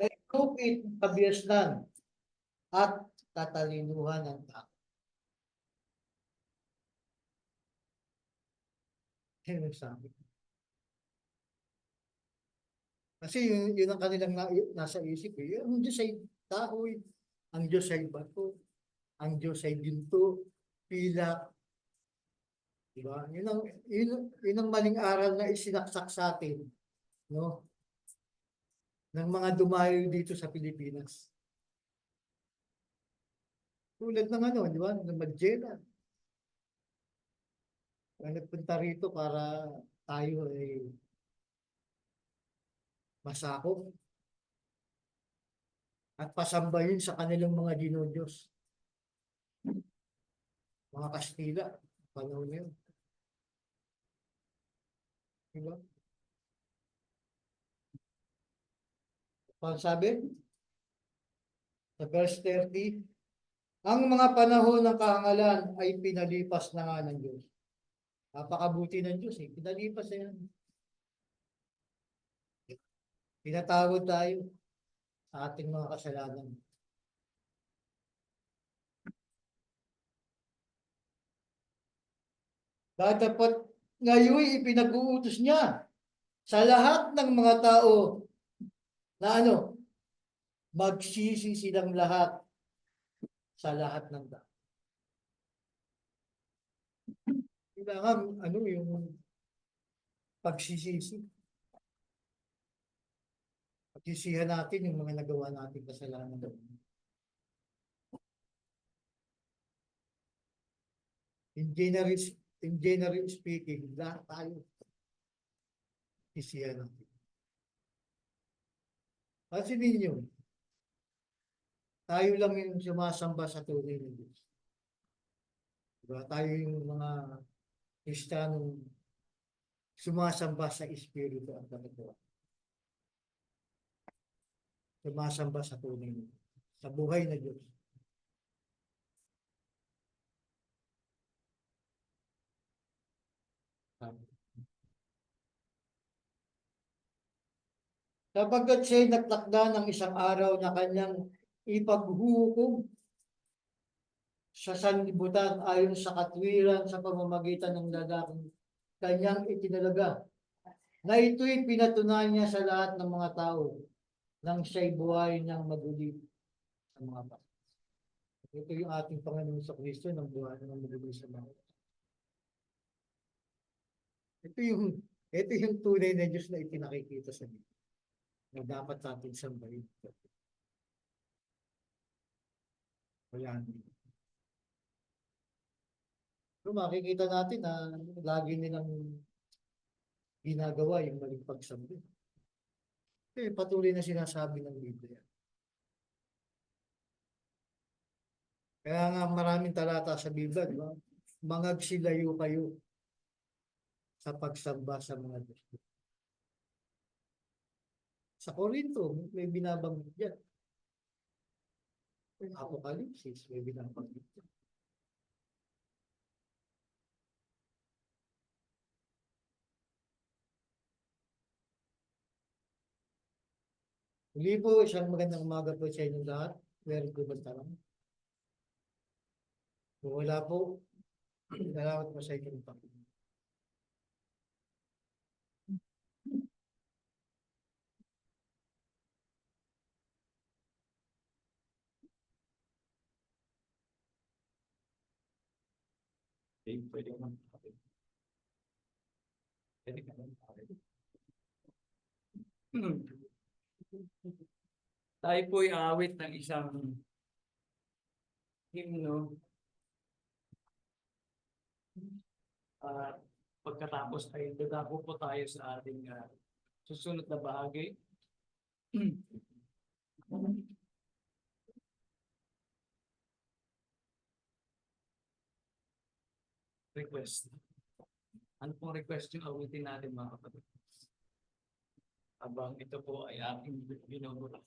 naitupit ng kabiasnan at katalinuhan ng tao. Yan ang sabi. Kasi yun ang kanilang nasa isip eh. Ang Diyos ay kahoy, ang Diyos ay bato, ang Diyos ay ginto, pilak. Diba? Yun ang maling aral na isinaksak sa atin, no? Ng mga dumayo dito sa Pilipinas. Tulad ng ano, di ba? Ng Magellan. Ang nagpunta rito para tayo ay masakop at pasambahin sa kanilang mga dinodiyos. Mga Kastila, panahon na yun. Diba? Ang sabi, sa verse 30, ang mga panahon ng kahangalan ay pinalipas na nga ng Diyos. Napakabuti ng Diyos eh. Pinalipas na yan. Pinatawad tayo sa ating mga kasalanan. Dapat ngayon ipinag-uutos niya sa lahat ng mga tao na ano, magsisi silang lahat sa lahat ng tao. Kailangan ano yung pagsisisi. Pagsisihan natin yung mga nagawa natin kasalanan. In general speaking, lahat tayo sisihan natin. Kasi ninyo, tayo lang yung sumasamba sa tunay ng Diyos. Diba? Tayo yung mga Kristiyanong sumasamba sa Espiritu at Katotohanan. Sumasamba sa tunay ng Diyos. Sa buhay na Diyos. Sapagkat siya'y nagtakda ng isang araw na kanyang ipaghuhukom sa sanlibutan ayon sa katwiran sa pamamagitan ng lalaking kanyang itinalaga. Na ito'y pinatunayan niya sa lahat ng mga tao nang siya'y buhay niyang maguli sa mga bata. Ito yung ating Panginoon sa Kristo ng buhay ng maguli sa mga bata. Ito yung tunay na Diyos na ipinakikita sa Biblia na dapat natin sambahin. Wala nyo. So makikita natin na lagi nilang ginagawa yung maling pagsamba. Eh, patuloy na sinasabi ng Biblia. Kaya nga maraming talata sa Biblia, di ba? Mangagsilayo kayo sa pagsamba sa mga Diyos. Sa Korinto, may binabanggit yan. Apokalipsis, may binabanggit yan. Muli po, isang magandang umaga po sa inyong lahat. Meron po bang tanong? Kung wala po, salamat po sa inyong pagkakas. Pwede naman. Pwede ka naman. Tayo po'y awit ng isang himno. Pagkatapos ay dadako po tayo sa ating susunod na bahagi. Request. Ano pong request yung awitin natin mga kapatid? Habang ito po ay aking binubura.